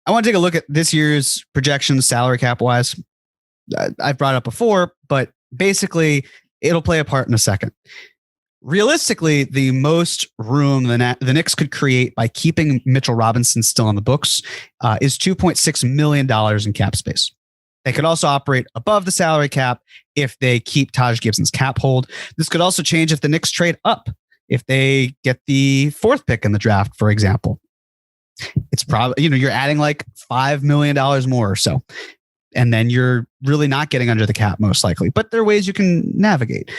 I want to take a look at this year's projections, salary cap wise. I've brought it up before, but basically it'll play a part in a second. Realistically, the most room the Knicks could create by keeping Mitchell Robinson still on the books is $2.6 million in cap space. They could also operate above the salary cap if they keep Taj Gibson's cap hold. This could also change if the Knicks trade up, if they get the 4th pick in the draft, for example. It's probably, you're adding like $5 million more or so. And then you're really not getting under the cap most likely. But there are ways you can navigate.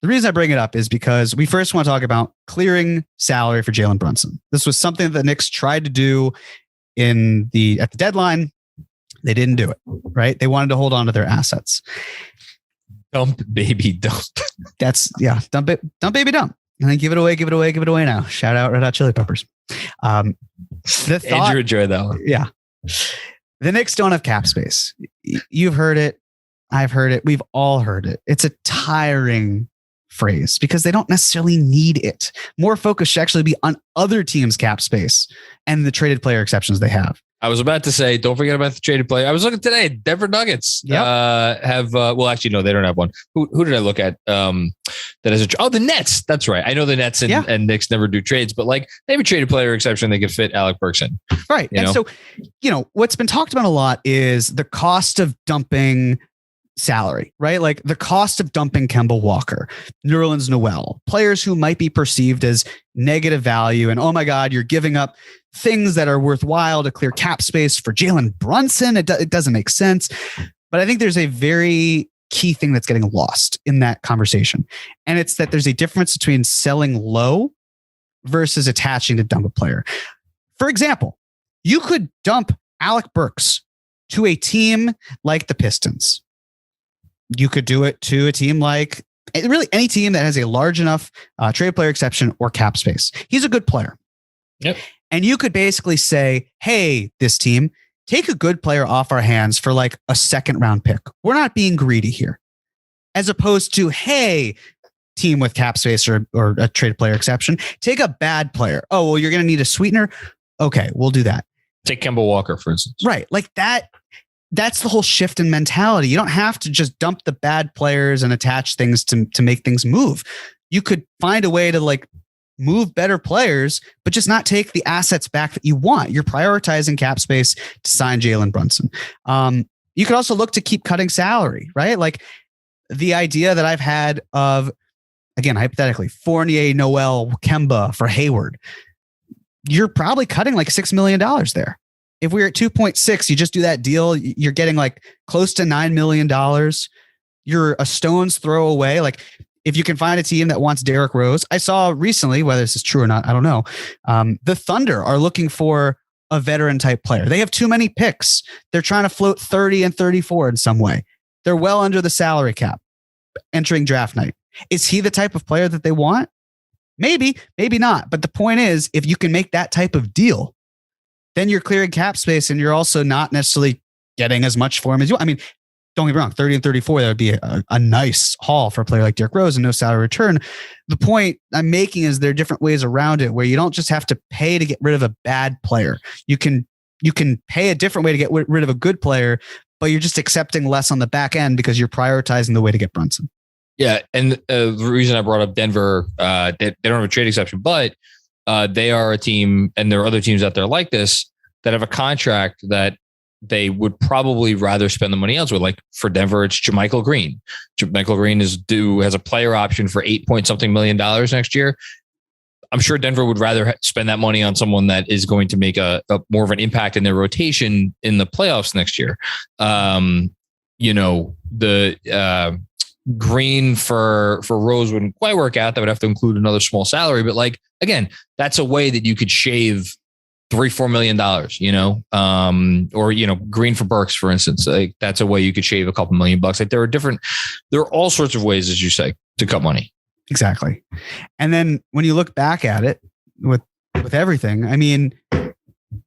The reason I bring it up is because we first want to talk about clearing salary for Jalen Brunson. This was something that the Knicks tried to do at the deadline. They didn't do it, right? They wanted to hold on to their assets. Dump, baby, dump. Dump it, dump, baby, dump. And then give it away now. Shout out Red Hot Chili Peppers. Andrew enjoyed that one. Yeah. The Knicks don't have cap space. You've heard it. I've heard it. We've all heard it. It's a tiring phrase because they don't necessarily need it. More focus should actually be on other teams' cap space and the traded player exceptions they have. I was about to say, don't forget about the traded player. I was looking today. Denver Nuggets have, well, actually, no, they don't have one. Who did I look at? That is the Nets. That's right. I know the Nets and Knicks never do trades, but like they have a traded player exception. They could fit Alec Burks in. Right. So, what's been talked about a lot is the cost of dumping salary, right? Like the cost of dumping Kemba Walker, Nerlens Noel, players who might be perceived as negative value. And oh my God, you're giving up things that are worthwhile to clear cap space for Jalen Brunson. It doesn't make sense. But I think there's a very key thing that's getting lost in that conversation. And it's that there's a difference between selling low versus attaching to dump a player. For example, you could dump Alec Burks to a team like the Pistons. You could do it to a team like really any team that has a large enough trade player exception or cap space. He's a good player. Yep. And you could basically say, hey, this team, take a good player off our hands for like a 2nd round pick. We're not being greedy here. As opposed to, hey, team with cap space or a trade player exception, take a bad player. Oh, well, you're going to need a sweetener. Okay, we'll do that. Take Kemba Walker, for instance. Right. Like that. That's the whole shift in mentality. You don't have to just dump the bad players and attach things to make things move. You could find a way to like move better players, but just not take the assets back that you want. You're prioritizing cap space to sign Jalen Brunson. You could also look to keep cutting salary, right? Like the idea that I've had of, again, hypothetically, Fournier, Noel, Kemba for Hayward. You're probably cutting like $6 million there. If we were at 2.6, you just do that deal, you're getting like close to $9 million. You're a stone's throw away. Like if you can find a team that wants Derrick Rose, I saw recently, whether this is true or not, I don't know. The Thunder are looking for a veteran type player. They have too many picks. They're trying to float 30 and 34 in some way. They're well under the salary cap entering draft night. Is he the type of player that they want? Maybe, maybe not. But the point is, if you can make that type of deal, then you're clearing cap space and you're also not necessarily getting as much for him as you. I mean, don't get me wrong, 30 and 34, that would be a nice haul for a player like Derrick Rose and no salary return. The point I'm making is there are different ways around it where you don't just have to pay to get rid of a bad player. You can pay a different way to get rid of a good player, but you're just accepting less on the back end because you're prioritizing the way to get Brunson. Yeah. And the reason I brought up Denver, they don't have a trade exception, but they are a team, and there are other teams out there like this that have a contract that they would probably rather spend the money elsewhere. Like for Denver, it's JaMychal Green. JaMychal Green has a player option for $8 million next year. I'm sure Denver would rather spend that money on someone that is going to make a more of an impact in their rotation in the playoffs next year. Green for Rose wouldn't quite work out. That would have to include another small salary. But like, again, that's a way that you could shave $3-4 million, or Green for Burks, for instance. Like that's a way you could shave a couple $1 million. Like there are all sorts of ways, as you say, to cut money. Exactly. And then when you look back at it with everything, I mean,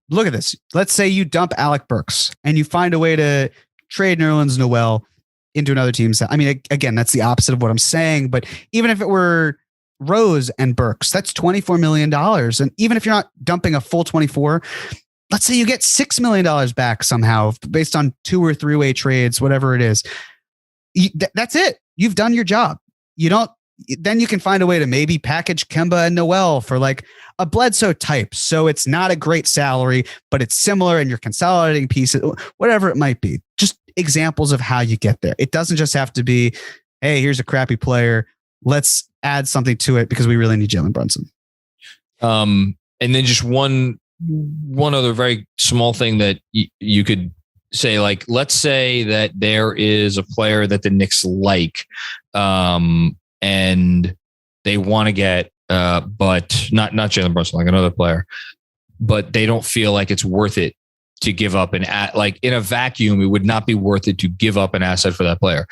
look at this. Let's say you dump Alec Burks and you find a way to trade Nerlens Noel into another team. I mean, again, that's the opposite of what I'm saying, but even if it were Rose and Burks, that's $24 million. And even if you're not dumping a full 24, let's say you get $6 million back somehow based on 2 or 3-way trades, whatever it is. That's it. You've done your job. Then you can find a way to maybe package Kemba and Noel for like a Bledsoe type. So it's not a great salary, but it's similar and you're consolidating pieces, whatever it might be. Just examples of how you get there. It doesn't just have to be, hey, here's a crappy player. Let's add something to it because we really need Jalen Brunson. And then just one other very small thing that you could say, like, let's say that there is a player that the Knicks like, and they want to get, but not Jalen Brunson, like another player, but they don't feel like it's worth it to give up like in a vacuum, it would not be worth it to give up an asset for that player.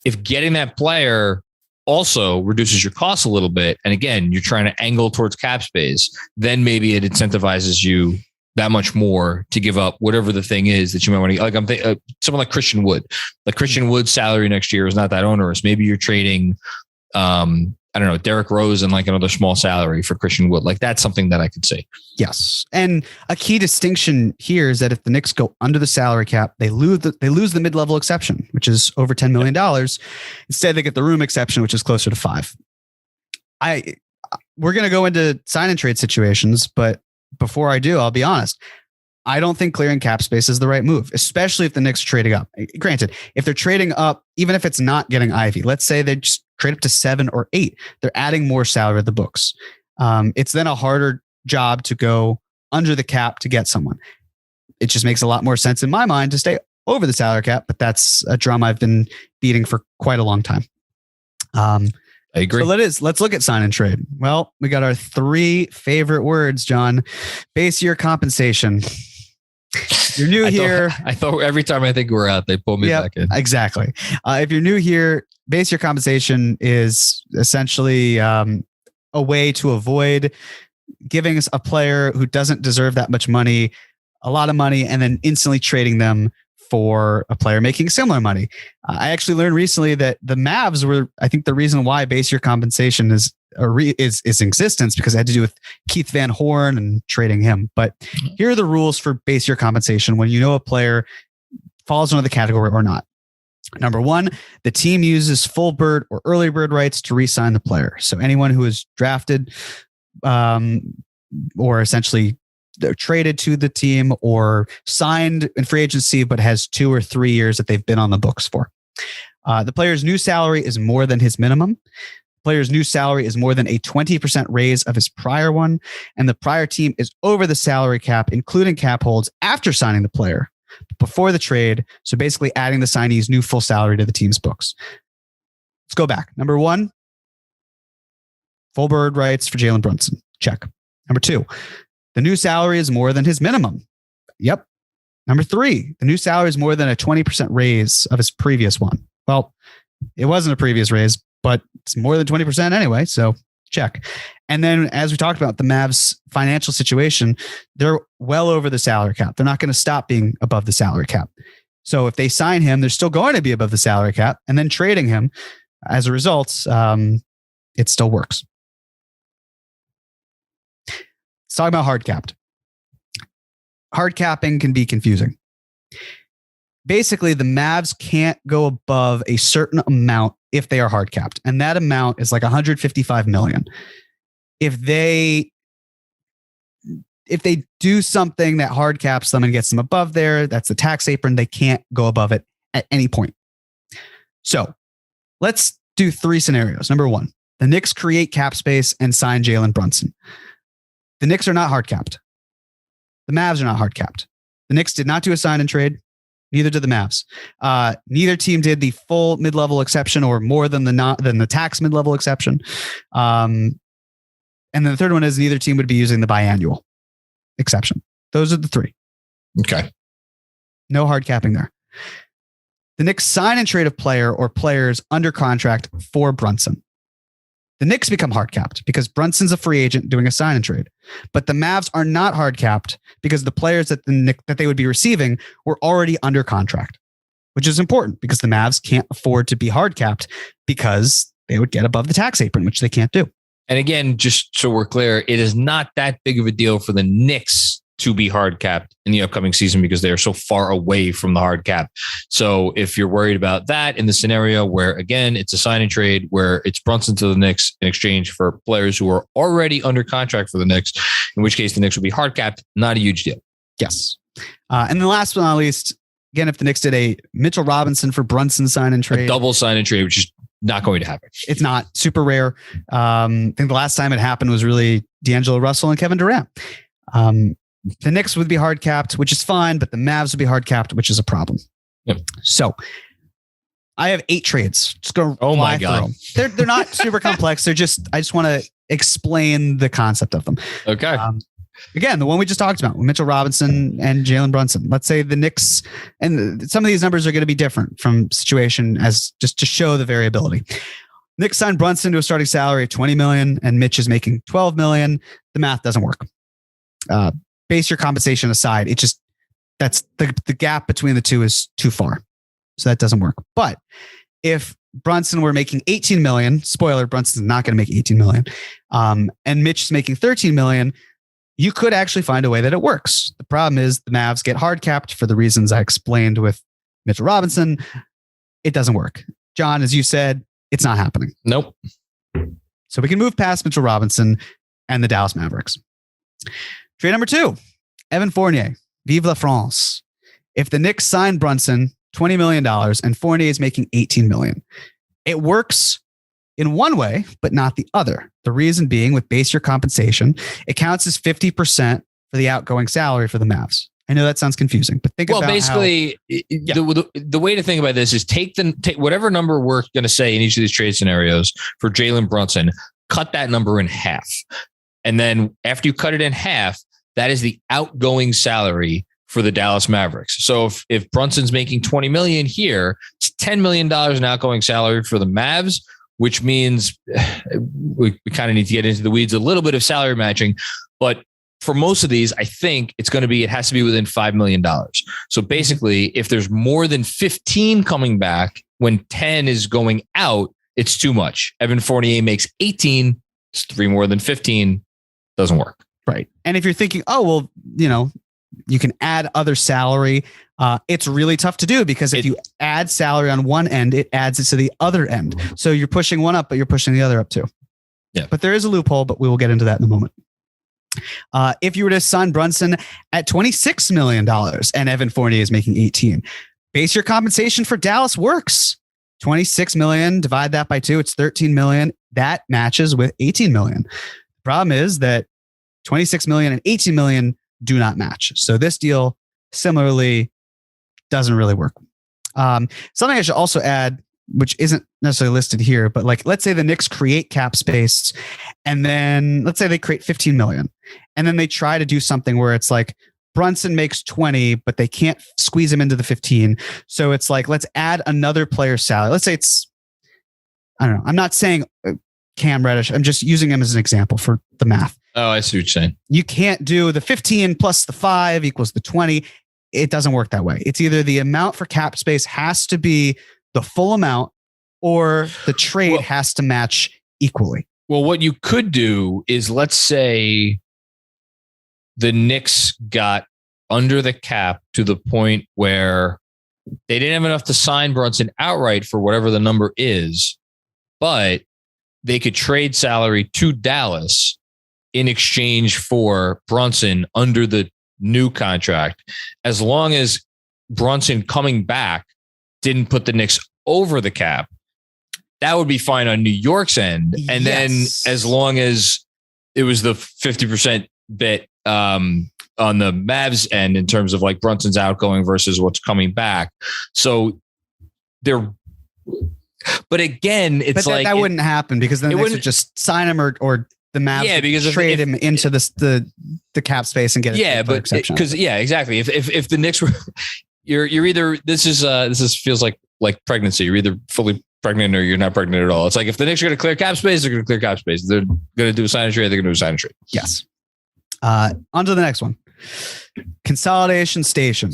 If getting that player also reduces your costs a little bit, and again, you're trying to angle towards cap space, then maybe it incentivizes you that much more to give up whatever the thing is that you might want to. Like I'm thinking, someone like Christian Wood. Like Christian Wood's salary next year is not that onerous. Maybe you're trading, I don't know, Derrick Rose and like another small salary for Christian Wood. Like that's something that I could see. Yes. And a key distinction here is that if the Knicks go under the salary cap, they lose the mid-level exception, which is over $10 million. Instead, they get the room exception, which is closer to $5 million. We're going to go into sign and trade situations, but before I do, I'll be honest. I don't think clearing cap space is the right move, especially if the Knicks are trading up. Granted, if they're trading up, even if it's not getting Ivy, let's say they just trade up to 7 or 8, they're adding more salary to the books. It's then a harder job to go under the cap to get someone. It just makes a lot more sense in my mind to stay over the salary cap, but that's a drum I've been beating for quite a long time. I agree. So let's look at sign and trade. Well, we got our 3 favorite words, John. Base year compensation. You're new here. I thought every time I think we're out, they pull me back in. Exactly. If you're new here, base year compensation is essentially a way to avoid giving a player who doesn't deserve that much money a lot of money and then instantly trading them for a player making similar money. I actually learned recently that the Mavs were, I think, the reason why base year compensation is in existence, because it had to do with Keith Van Horn and trading him. But here are the rules for base year compensation when you know a player falls under the category or not. Number 1, the team uses full bird or early bird rights to re-sign the player. So anyone who is drafted or essentially they're traded to the team or signed in free agency, but has 2 or 3 years that they've been on the books for. The player's new salary is more than his minimum. The player's new salary is more than a 20% raise of his prior one. And the prior team is over the salary cap, including cap holds after signing the player before the trade. So basically adding the signee's new full salary to the team's books. Let's go back. Number 1, full bird rights for Jalen Brunson. Check. Number 2, the new salary is more than his minimum. Yep. Number 3, the new salary is more than a 20% raise of his previous one. Well, it wasn't a previous raise, but it's more than 20% anyway. So check. And then as we talked about the Mavs financial situation, they're well over the salary cap. They're not going to stop being above the salary cap. So if they sign him, they're still going to be above the salary cap, and then trading him as a result, it still works. Let's talk about hard capped. Hard capping can be confusing. Basically, the Mavs can't go above a certain amount if they are hard capped. And that amount is like $155 million. If they do something that hard caps them and gets them above there, that's the tax apron. They can't go above it at any point. So let's do 3 scenarios. Number 1, the Knicks create cap space and sign Jalen Brunson. The Knicks are not hard capped. The Mavs are not hard capped. The Knicks did not do a sign and trade. Neither did the Mavs. Neither team did the full mid-level exception or more than the tax mid-level exception. And then the third one is neither team would be using the biannual exception. Those are the 3. Okay. No hard capping there. The Knicks sign and trade a player or players under contract for Brunson. The Knicks become hard capped because Brunson's a free agent doing a sign and trade. But the Mavs are not hard capped because the players that they would be receiving were already under contract, which is important because the Mavs can't afford to be hard capped because they would get above the tax apron, which they can't do. And again, just so we're clear, it is not that big of a deal for the Knicks to be hard capped in the upcoming season because they are so far away from the hard cap. So if you're worried about that in the scenario where, again, it's a sign and trade where it's Brunson to the Knicks in exchange for players who are already under contract for the Knicks, in which case the Knicks would be hard capped, not a huge deal. Yes. And the last but not least, again, if the Knicks did a Mitchell Robinson for Brunson sign and trade, a double sign and trade, which is not going to happen. It's not super rare. I think the last time it happened was really D'Angelo Russell and Kevin Durant. The Knicks would be hard capped, which is fine, but the Mavs would be hard capped, which is a problem. Yep. So I have 8 trades. Just go. Oh my God. They're not super complex. I just want to explain the concept of them. Okay. Again, the one we just talked about, Mitchell Robinson and Jalen Brunson. Let's say the Knicks, and some of these numbers are going to be different from situation as just to show the variability. Knicks signed Brunson to a starting salary of $20 million and Mitch is making $12 million. The math doesn't work. Base your compensation aside, that's the gap between the two is too far. So that doesn't work. But if Brunson were making $18 million, spoiler, Brunson's not going to make $18 million, and Mitch is making $13 million, you could actually find a way that it works. The problem is the Mavs get hard capped for the reasons I explained with Mitchell Robinson. It doesn't work. John, as you said, it's not happening. Nope. So we can move past Mitchell Robinson and the Dallas Mavericks. Trade number 2, Evan Fournier, Vive la France. If the Knicks sign Brunson, $20 million, and Fournier is making $18 million, it works in one way, but not the other. The reason being, with base year compensation, it counts as 50% for the outgoing salary for the Mavs. I know that sounds confusing, but think about basically, the way to think about this is take whatever number we're going to say in each of these trade scenarios for Jalen Brunson, cut that number in half. And then after you cut it in half, that is the outgoing salary for the Dallas Mavericks. So if Brunson's making $20 million here, it's $10 million in outgoing salary for the Mavs, which means we kind of need to get into the weeds a little bit of salary matching. But for most of these, I think it has to be within $5 million. So basically, if there's more than 15 coming back when 10 is going out, it's too much. Evan Fournier makes 18. It's 3 more than 15. Doesn't work. Right. And if you're thinking, oh, well, you can add other salary. It's really tough to do because if you add salary on one end, it adds it to the other end. So you're pushing one up, but you're pushing the other up too. Yeah. But there is a loophole, but we will get into that in a moment. If you were to sign Brunson at $26 million and Evan Fournier is making 18, base your compensation for Dallas works. 26 million, divide that by 2, it's 13 million. That matches with 18 million. The problem is that 26 million and 18 million do not match. So this deal similarly doesn't really work. Something I should also add, which isn't necessarily listed here, but let's say the Knicks create cap space and then let's say they create 15 million and then they try to do something where it's like Brunson makes 20, but they can't squeeze him into the 15. So it's like, let's add another player's salary. Let's say I don't know. I'm not saying Cam Reddish. I'm just using him as an example for the math. Oh, I see what you're saying. You can't do the 15 plus the 5 equals the 20. It doesn't work that way. It's either the amount for cap space has to be the full amount or the trade has to match equally. Well, what you could do is, let's say the Knicks got under the cap to the point where they didn't have enough to sign Brunson outright for whatever the number is, but they could trade salary to Dallas in exchange for Brunson under the new contract, as long as Brunson coming back didn't put the Knicks over the cap. That would be fine on New York's end. And then as long as it was the 50% bit on the Mavs end in terms of Brunson's outgoing versus what's coming back. So but again, it's that wouldn't happen because then they would just sign him or the Mavs because trade him into the cap space and get it. Yeah, but because exactly. If the Knicks were, you're either this feels like pregnancy. You're either fully pregnant or you're not pregnant at all. It's like if the Knicks are going to clear cap space, they're going to clear cap space. They're going to do a sign and trade. They're going to do a sign and trade. Yes. On to the next one. Consolidation station.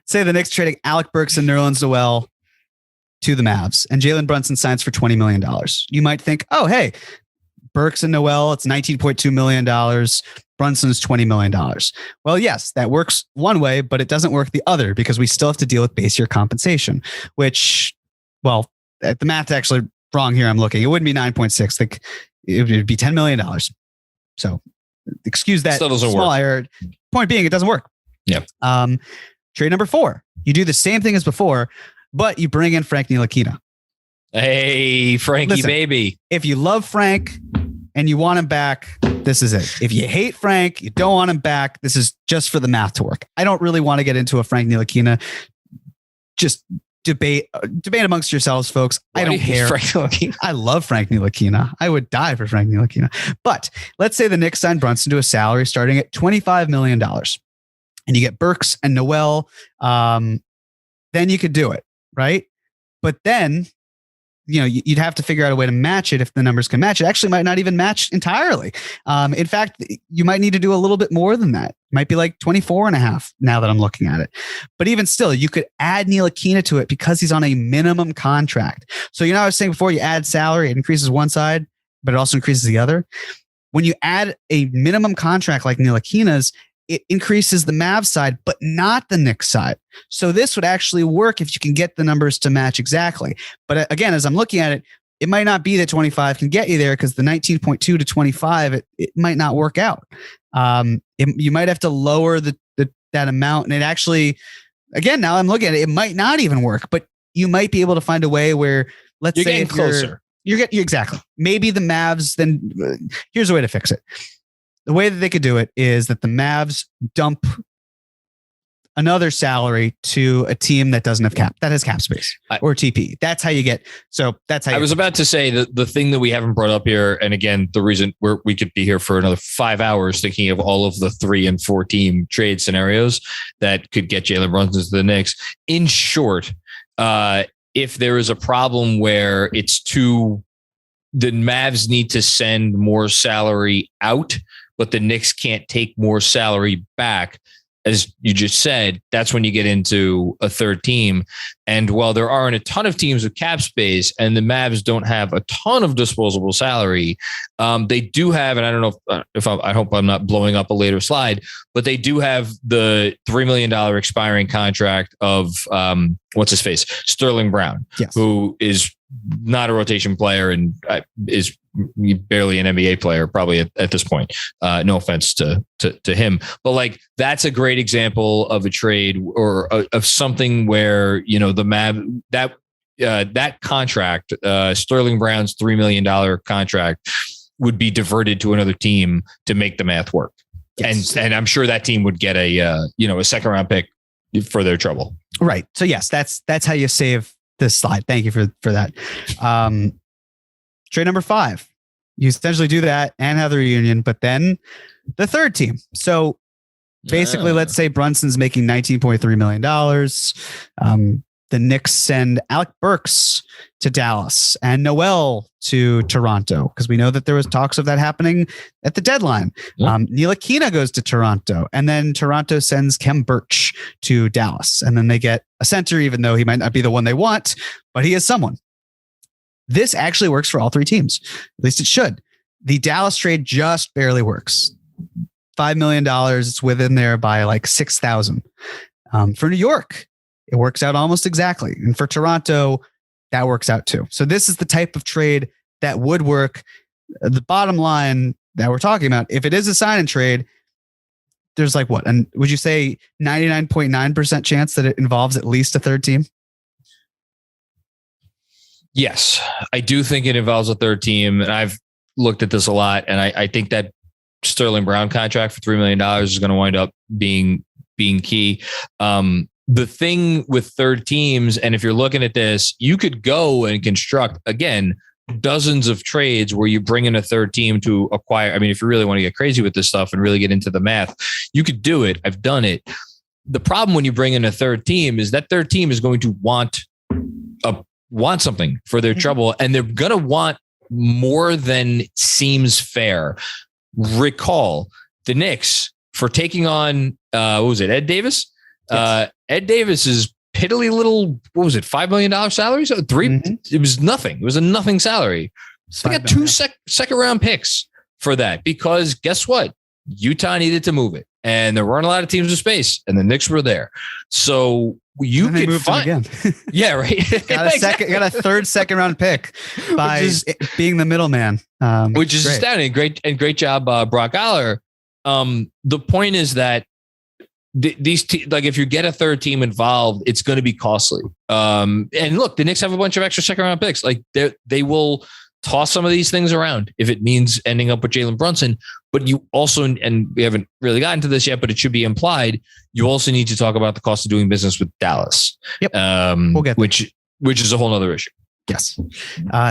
Say the Knicks trading Alec Burks and Nerlens Noel to the Mavs and Jalen Brunson signs for $20 million. You might think, oh, hey, Burks and Noel, it's $19.2 million. Brunson's $20 million. Well, yes, that works one way, but it doesn't work the other because we still have to deal with base year compensation, which, well, the math's actually wrong here. I'm looking. It wouldn't be 9.6. Like, it would be $10 million. So excuse that small error. Point being, it doesn't work. Yeah. Trade number 4. You do the same thing as before, but you bring in Frank Ntilikina. Hey, Frankie, listen, baby. If you love Frank and you want him back, this is it. If you hate Frank, you don't want him back, this is just for the math to work. I don't really want to get into a Frank Ntilikina. Just debate amongst yourselves, folks. I don't care. I love Frank Ntilikina. I would die for Frank Ntilikina. But let's say the Knicks sign Brunson to a salary starting at $25 million. And you get Burks and Noel, then you could do it, right? But then, you'd have to figure out a way to match it if the numbers can match. It actually might not even match entirely. In fact, you might need to do a little bit more than that. It might be like 24.5 now that I'm looking at it. But even still, you could add Ntilikina to it because he's on a minimum contract. So, I was saying before, you add salary, it increases one side, but it also increases the other. When you add a minimum contract like Ntilikina's, it increases the Mavs side, but not the Knicks side. So this would actually work if you can get the numbers to match exactly. But again, as I'm looking at it, it might not be that 25 can get you there because the 19.2 to 25, it might not work out. You might have to lower that amount. And it actually, again, now I'm looking at it, it might not even work, but you might be able to find a way where, let's say if closer. You're exactly. Maybe the Mavs, then here's a way to fix it. The way that they could do it is that the Mavs dump another salary to a team that doesn't have that has cap space or TP. That's how you get. So that's how I was about to say that the thing that we haven't brought up here. And again, the reason we could be here for another 5 hours thinking of all of the 3 and 4 team trade scenarios that could get Jalen Brunson to the Knicks. In short, if there is a problem where the Mavs need to send more salary out, but the Knicks can't take more salary back, as you just said, that's when you get into a third team. And while there aren't a ton of teams with cap space and the Mavs don't have a ton of disposable salary, they do have, and I don't know I hope I'm not blowing up a later slide, but they do have the $3 million expiring contract of what's his face, Sterling Brown, yes, who is not a rotation player and is barely an NBA player probably at this point. No offense to him, but like that's a great example of a trade or of something where, the Mav that contract, Sterling Brown's $3 million contract would be diverted to another team to make the math work. Yes. And I'm sure that team would get a second round pick for their trouble. Right. So yes, that's how you save this slide. Thank you for that. Trade number 5. You essentially do that and have the reunion, but then the third team. So basically, let's say Brunson's making $19.3 million. The Knicks send Alec Burks to Dallas and Noel to Toronto, because we know that there was talks of that happening at the deadline. Ntilikina goes to Toronto, and then Toronto sends Khem Birch to Dallas. And then they get a center, even though he might not be the one they want, but he is someone. This actually works for all 3 teams. At least it should. The Dallas trade just barely works. $5 million. It's within there by like 6,000. For New York, it works out almost exactly. And for Toronto, that works out too. So this is the type of trade that would work. The bottom line that we're talking about, if it is a sign and trade, there's like what? And would you say 99.9% chance that it involves at least a third team? Yes, I do think it involves a third team. And I've looked at this a lot. And I think that Sterling Brown contract for $3 million is going to wind up being key. The thing with third teams, and if you're looking at this, you could go and construct, again, dozens of trades where you bring in a third team to acquire. I mean, if you really want to get crazy with this stuff and really get into the math, you could do it. I've done it. The problem when you bring in a third team is that third team is going to want something for their trouble, and they're going to want more than seems fair. Recall the Knicks for taking on, Ed Davis? Yes. Ed Davis's piddly little, $5 million salary? So 3, It was nothing. It was a nothing salary. So they got 2 second round picks for that, because guess what? Utah needed to move it, and there weren't a lot of teams with space, and the Knicks were there. So you could find again. Yeah, right. Got a third second round pick by being the middleman, which is astounding. Great job, Brock Aller. The point is that like if you get a third team involved, it's going to be costly. And look, the Knicks have a bunch of extra second round picks. Like they will toss some of these things around if it means ending up with Jalen Brunson. But you also, and we haven't really gotten to this yet, but it should be implied, you also need to talk about the cost of doing business with Dallas. Yep. We'll get there. Which is a whole nother issue. Yes.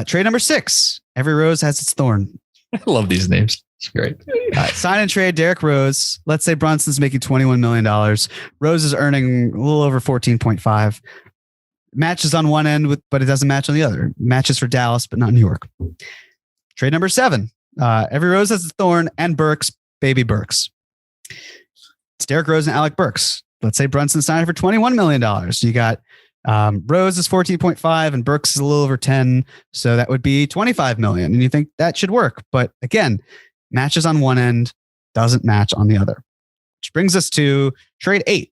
Trade number 6. Every rose has its thorn. I love these names. It's great. Sign and trade Derrick Rose. Let's say Brunson's making $21 million. Rose is earning a little over 14.5. Matches on one end, but it doesn't match on the other. Matches for Dallas, but not New York. Trade number 7. Every rose has its thorn, and Burks, baby Burks. It's Derrick Rose and Alec Burks. Let's say Brunson signed for $21 million. You got Rose is 14.5 and Burks is a little over 10. So that would be 25 million. And you think that should work. But again, matches on one end, doesn't match on the other. Which brings us to trade 8,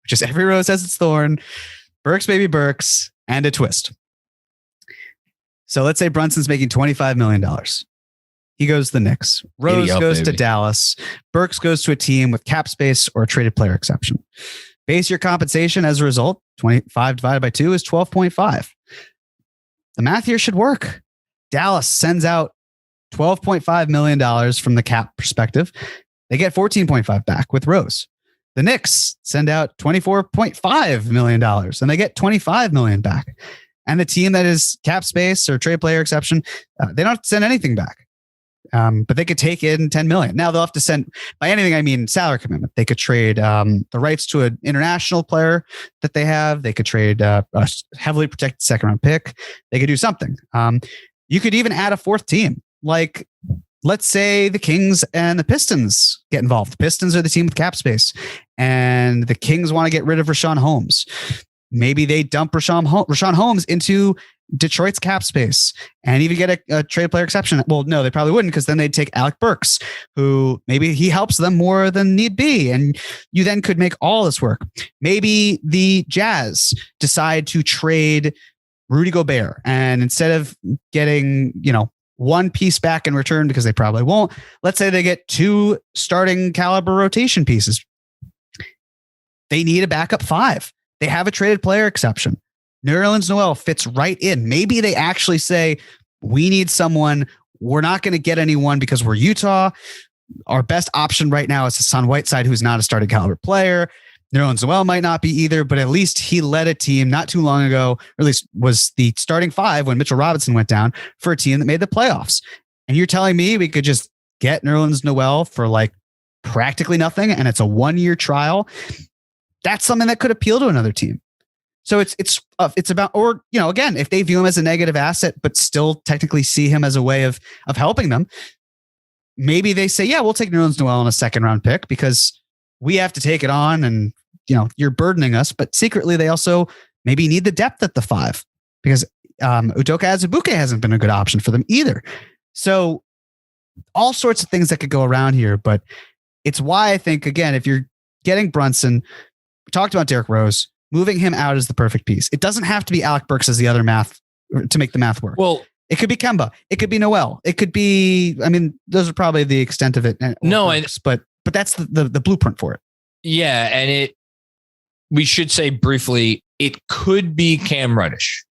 which is every rose has its thorn, Burks, baby Burks, and a twist. So let's say Brunson's making $25 million. He goes to the Knicks. Rose goes to Dallas. Burks goes to a team with cap space or a traded player exception. Base your compensation as a result. 25 divided by 2 is 12.5. The math here should work. Dallas sends out $12.5 million from the cap perspective. They get 14.5 back with Rose. The Knicks send out $24.5 million and they get 25 million back. And the team that is cap space or trade player exception, they don't have to send anything back. But they could take in 10 million. Now they'll have to send, by anything I mean salary commitment. They could trade the rights to an international player that they have. They could trade a heavily protected second round pick. They could do something. You could even add a fourth team. Like, let's say the Kings and the Pistons get involved. The Pistons are the team with cap space, and the Kings want to get rid of Richaun Holmes. Maybe they dump Richaun Holmes into Detroit's cap space and even get a trade player exception. Well, no, they probably wouldn't, because then they'd take Alec Burks, who maybe he helps them more than need be. And you then could make all this work. Maybe the Jazz decide to trade Rudy Gobert, and instead of getting, one piece back in return, because they probably won't, let's say they get 2 starting caliber rotation pieces. They need a backup 5. They have a traded player exception. Nerlens Noel fits right in. Maybe they actually say, we need someone. We're not going to get anyone because we're Utah. Our best option right now is Hassan Whiteside, who's not a starting caliber player. Nerlens Noel might not be either, but at least he led a team not too long ago, or at least was the starting 5 when Mitchell Robinson went down, for a team that made the playoffs. And you're telling me we could just get Nerlens Noel for like practically nothing, and it's a 1-year trial? That's something that could appeal to another team. So it's about, or, again, if they view him as a negative asset, but still technically see him as a way of helping them, maybe they say, yeah, we'll take Nerlens Noel on a second round pick because we have to take it on, and, you're burdening us. But secretly, they also maybe need the depth at the 5, because Udoka Azubuike hasn't been a good option for them either. So all sorts of things that could go around here. But it's why I think, again, if you're getting Brunson, we talked about Derrick Rose, moving him out is the perfect piece. It doesn't have to be Alec Burks as the other math to make the math work. Well, it could be Kemba. It could be Noel. It could be, those are probably the extent of it. But that's the blueprint for it. Yeah. And we should say briefly, it could be Cam Reddish.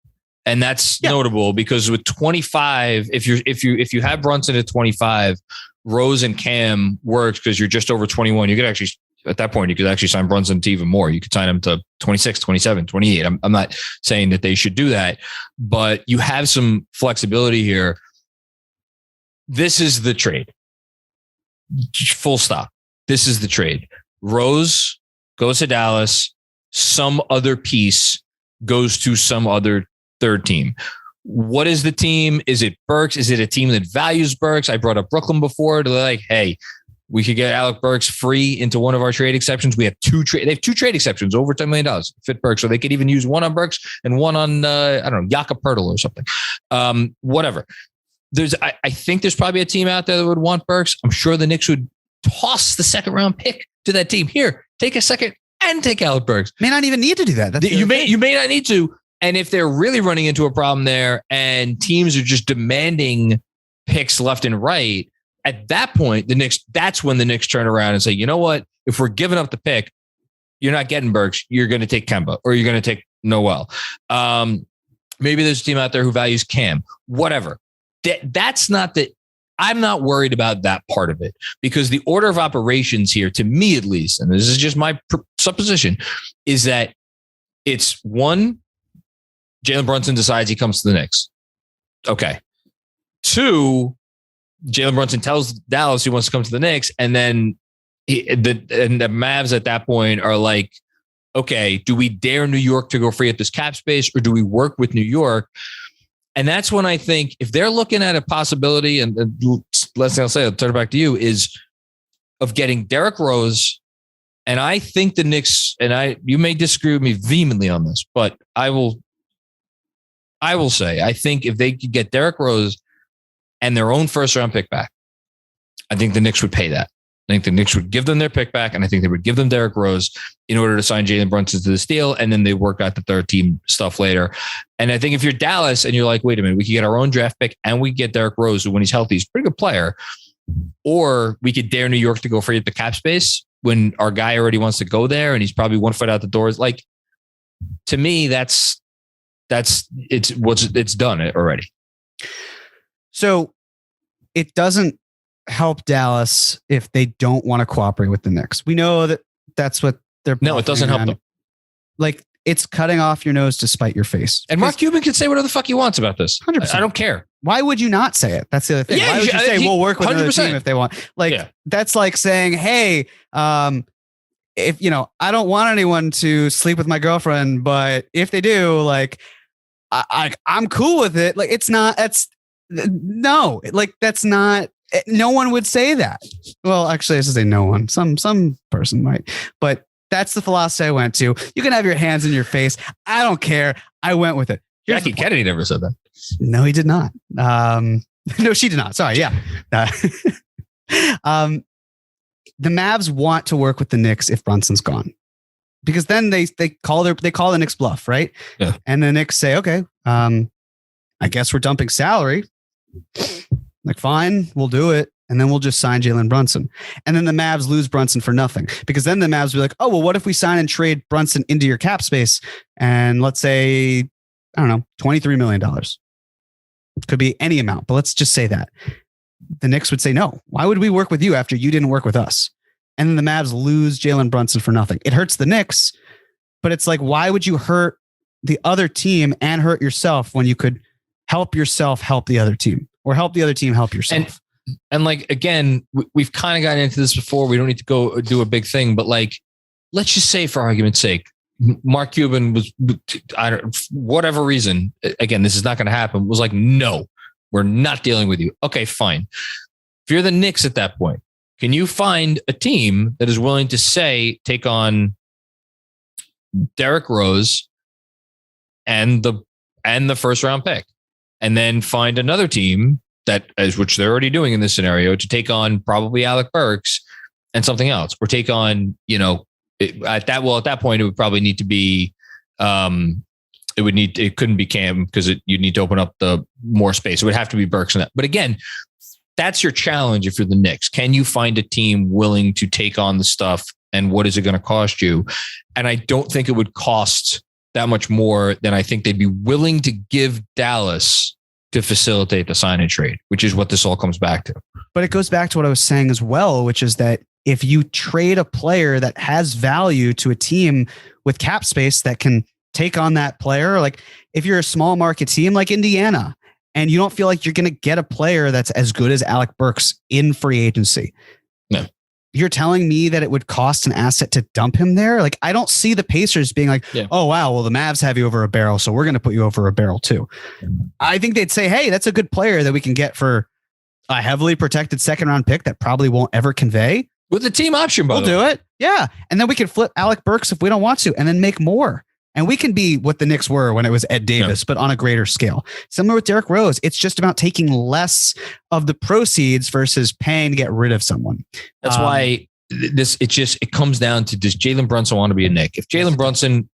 And that's notable because with 25, if you have Brunson at 25, Rose and Cam works because you're just over 21. You could actually, at that point, you could actually sign Brunson to even more. You could sign him to 26, 27, 28. I'm not saying that they should do that, but you have some flexibility here. This is the trade. Full stop. This is the trade. Rose goes to Dallas. Some other piece goes to some other third team. What is the team? Is it Burks? Is it a team that values Burks? I brought up Brooklyn before. They're like, hey, we could get Alec Burks free into one of our trade exceptions. We have they have 2 trade exceptions over $10 million. Fit Burks. So they could even use one on Burks and one on, Jakob Poeltl or something. Whatever. I think there's probably a team out there that would want Burks. I'm sure the Knicks would toss the second round pick to that team. Here, take a second and take Alec Burks. May not even need to do that. You may not need to. And if they're really running into a problem there and teams are just demanding picks left and right, at that point, that's when the Knicks turn around and say, you know what? If we're giving up the pick, you're not getting Burks. You're going to take Kemba or you're going to take Noel. Maybe there's a team out there who values Cam, whatever. That's not the, I'm not worried about that part of it because the order of operations here, to me at least, and this is just my supposition, is that it's one, Jalen Brunson decides he comes to the Knicks. Okay. Two, Jalen Brunson tells Dallas he wants to come to the Knicks, and then the Mavs at that point are like, okay, do we dare New York to go free at this cap space, or do we work with New York? And that's when I think if they're looking at a possibility, and last thing I'll say, I'll turn it back to you, is of getting Derrick Rose. And I think the Knicks, and you may disagree with me vehemently on this, but I will say, I think if they could get Derrick Rose and their own first round pick back, I think the Knicks would pay that. I think the Knicks would give them their pick back, and I think they would give them Derrick Rose in order to sign Jalen Brunson to this deal, and then they work out the third team stuff later. And I think if you're Dallas and you're like, wait a minute, we could get our own draft pick and we get Derrick Rose, who when he's healthy, he's a pretty good player, or we could dare New York to go free at the cap space when our guy already wants to go there and he's probably 1 foot out the door. Like, to me, it's done already. So it doesn't help Dallas if they don't want to cooperate with the Knicks. We know that that's what they're. No, it doesn't help them. Like, it's cutting off your nose to spite your face. And Mark Cuban can say whatever the fuck he wants about this. 100%. I don't care. Why would you not say it? That's the other thing. Yeah, why would you say we'll work with another team if they want? Like, that's like saying, hey, if I don't want anyone to sleep with my girlfriend, but if they do, like, I'm cool with it. Like, it's not. No, like, that's not. No one would say that. Well, actually, I should say no one. Some person might, but that's the philosophy I went to. You can have your hands in your face. I don't care. I went with it. Jackie Kennedy never said that. No, he did not. No, she did not. Sorry. Yeah. The Mavs want to work with the Knicks if Brunson's gone, because then they call the Knicks bluff, right? Yeah. And the Knicks say, okay, I guess we're dumping salary. Like, fine, we'll do it. And then we'll just sign Jalen Brunson. And then the Mavs lose Brunson for nothing, because then the Mavs will be like, oh, well, what if we sign and trade Brunson into your cap space? And let's say, I don't know, $23 million. Could be any amount, but let's just say that. The Knicks would say, no, why would we work with you after you didn't work with us? And then the Mavs lose Jalen Brunson for nothing. It hurts the Knicks, but it's like, why would you hurt the other team and hurt yourself when you could help yourself help the other team, or help the other team help yourself? And like, again, we've kind of gotten into this before. We don't need to go do a big thing, but like, let's just say, for argument's sake, Mark Cuban was, whatever reason, again, this is not going to happen, was like, no, we're not dealing with you. Okay, fine. If you're the Knicks at that point, can you find a team that is willing to take on Derrick Rose and the first round pick, and then find another team which they're already doing in this scenario, to take on probably Alec Burks and something else, or take on, at that point, it would probably need to be, it couldn't be Cam, because you'd need to open up the more space. It would have to be Burks and that. But again, that's your challenge if you're the Knicks. Can you find a team willing to take on the stuff, and what is it going to cost you? And I don't think it would cost that much more than I think they'd be willing to give Dallas to facilitate the sign and trade, which is what this all comes back to. But it goes back to what I was saying as well, which is that if you trade a player that has value to a team with cap space that can take on that player, like if you're a small market team like Indiana, and you don't feel like you're going to get a player that's as good as Alec Burks in free agency. No. You're telling me that it would cost an asset to dump him there? Like, I don't see the Pacers being like, oh, wow, well, the Mavs have you over a barrel, so we're going to put you over a barrel too. I think they'd say, hey, that's a good player that we can get for a heavily protected second round pick that probably won't ever convey. With the team option, we'll do it. Yeah. And then we can flip Alec Burks if we don't want to, and then make more. And we can be what the Knicks were when it was Ed Davis, but on a greater scale. Similar with Derrick Rose, it's just about taking less of the proceeds versus paying to get rid of someone. That's why it comes down to, does Jalen Brunson want to be a Knick? If Jalen Brunson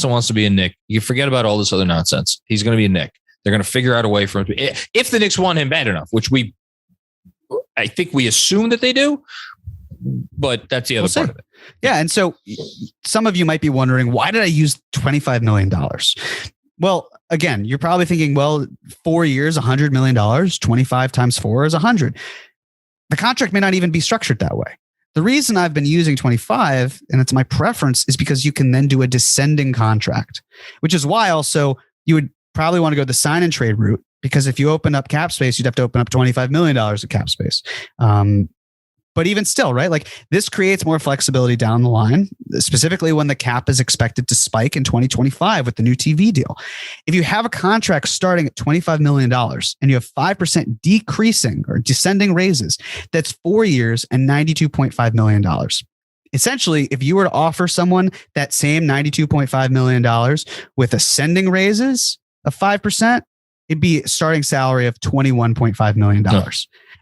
wants to be a Knick, you forget about all this other nonsense. He's going to be a Knick. They're going to figure out a way for him to, if the Knicks want him bad enough, which I think we assume that they do, but that's the other part of it. Yeah. And so some of you might be wondering, why did I use $25 million? Well, again, you're probably thinking, well, 4 years, $100 million, 25 times 4 is 100. The contract may not even be structured that way. The reason I've been using 25, and it's my preference, is because you can then do a descending contract, which is why also you would probably want to go the sign and trade route, because if you open up cap space, you'd have to open up $25 million of cap space. But even still, right? Like, this creates more flexibility down the line, specifically when the cap is expected to spike in 2025 with the new TV deal. If you have a contract starting at $25 million and you have 5% decreasing or descending raises, that's 4 years and $92.5 million. Essentially, if you were to offer someone that same $92.5 million with ascending raises of 5%, it'd be a starting salary of $21.5 million.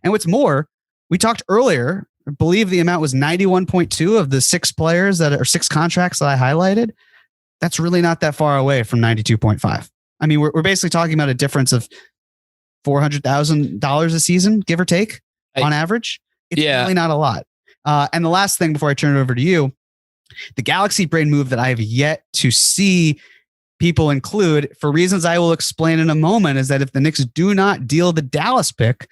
And what's more, we talked earlier, I believe the amount was 91.2 of the 6 players six contracts that I highlighted. That's really not that far away from 92.5. I mean, we're basically talking about a difference of $400,000 a season, give or take, on average. It's really not a lot. And the last thing before I turn it over to you, the Galaxy Brain move that I have yet to see people include, for reasons I will explain in a moment, is that if the Knicks do not deal the Dallas pick,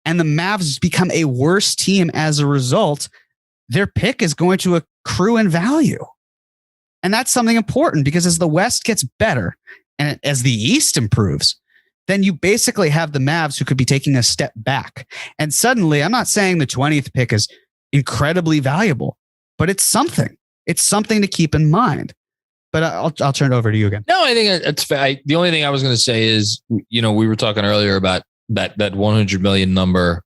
and the Mavs become a worse team as a result, their pick is going to accrue in value. And that's something important, because as the West gets better and as the East improves, then you basically have the Mavs who could be taking a step back. And suddenly, I'm not saying the 20th pick is incredibly valuable, but it's something. It's something to keep in mind. But I'll turn it over to you again. No, I think it's fair. The only thing I was going to say is, we were talking earlier about that 100 million number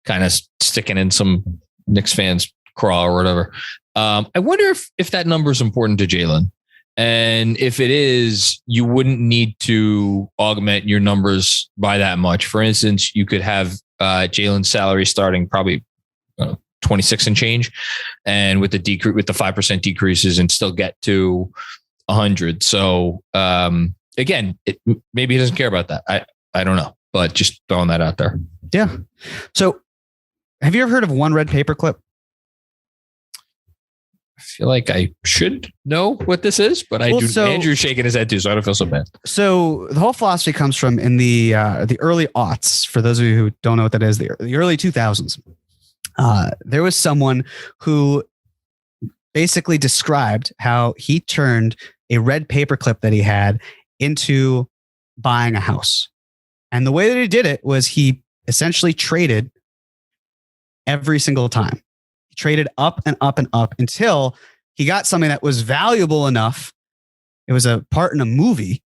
kind of sticking in some Knicks fans' craw or whatever. I wonder if that number is important to Jalen. And if it is, you wouldn't need to augment your numbers by that much. For instance, you could have Jalen's salary starting probably 26 and change, and with the 5% decreases, and still get to 100. So again, maybe he doesn't care about that. I don't know. But just throwing that out there. Yeah. So have you ever heard of one red paperclip? I feel like I should know what this is, but I do. So, Andrew's shaking his head too, so I don't feel so bad. So the whole philosophy comes from in the early aughts. For those of you who don't know what that is, the early 2000s. There was someone who basically described how he turned a red paperclip that he had into buying a house. And the way that he did it was he essentially traded every single time. He traded up and up and up until he got something that was valuable enough. It was a part in a movie,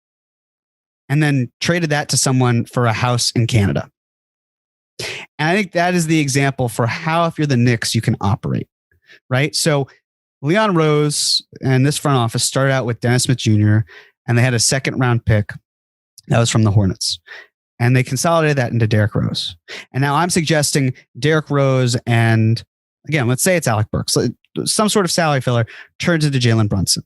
and then traded that to someone for a house in Canada. And I think that is the example for how, if you're the Knicks, you can operate, right? So Leon Rose and this front office started out with Dennis Smith Jr., and they had a 2nd round pick that was from the Hornets. And they consolidated that into Derrick Rose. And now I'm suggesting Derrick Rose and, again, let's say it's Alec Burks, some sort of salary filler, turns into Jalen Brunson.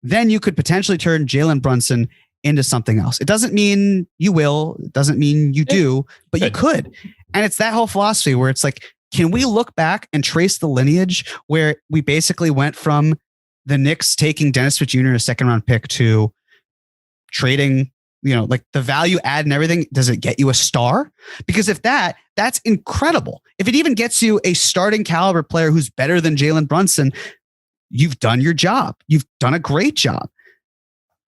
Then you could potentially turn Jalen Brunson into something else. It doesn't mean you will. It doesn't mean you do, but you could. And it's that whole philosophy where it's like, can we look back and trace the lineage where we basically went from the Knicks taking Dennis Smith Jr., a 2nd round pick, to trading, like the value add and everything? Does it get you a star? Because if that's incredible. If it even gets you a starting caliber player who's better than Jalen Brunson, you've done your job. You've done a great job.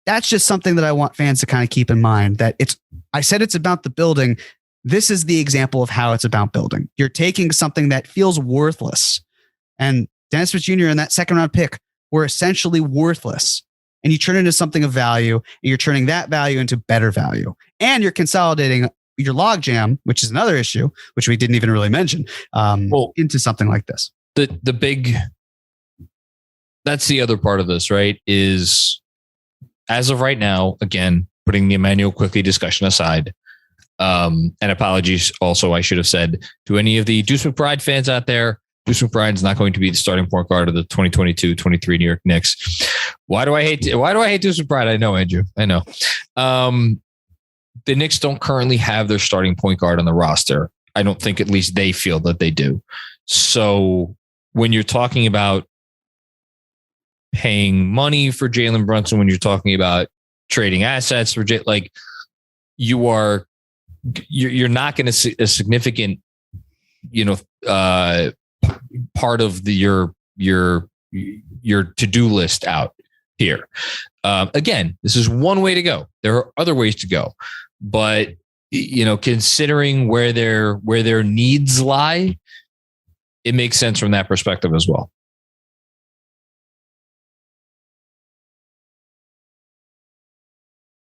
That's just something that I want fans to kind of keep in mind, that I said it's about the building. This is the example of how it's about building. You're taking something that feels worthless, and Dennis Smith Jr. and that 2nd round pick were essentially worthless. And you turn it into something of value, and you're turning that value into better value. And you're consolidating your logjam, which is another issue, which we didn't even really mention, into something like this. That's the other part of this, right? Is as of right now, again, putting the Emmanuel Quickly discussion aside, and apologies also, I should have said to any of the Deuce McBride fans out there, Deuce McBride is not going to be the starting point guard of the 2022-23 New York Knicks. Why do I hate Deuce McBride? I know, Andrew. I know. The Knicks don't currently have their starting point guard on the roster. I don't think at least they feel that they do. So when you're talking about paying money for Jalen Brunson, when you're talking about trading assets for you're not going to see a significant, part of your to-do list out here. Again, this is one way to go. There are other ways to go, but considering where their needs lie, it makes sense from that perspective as well.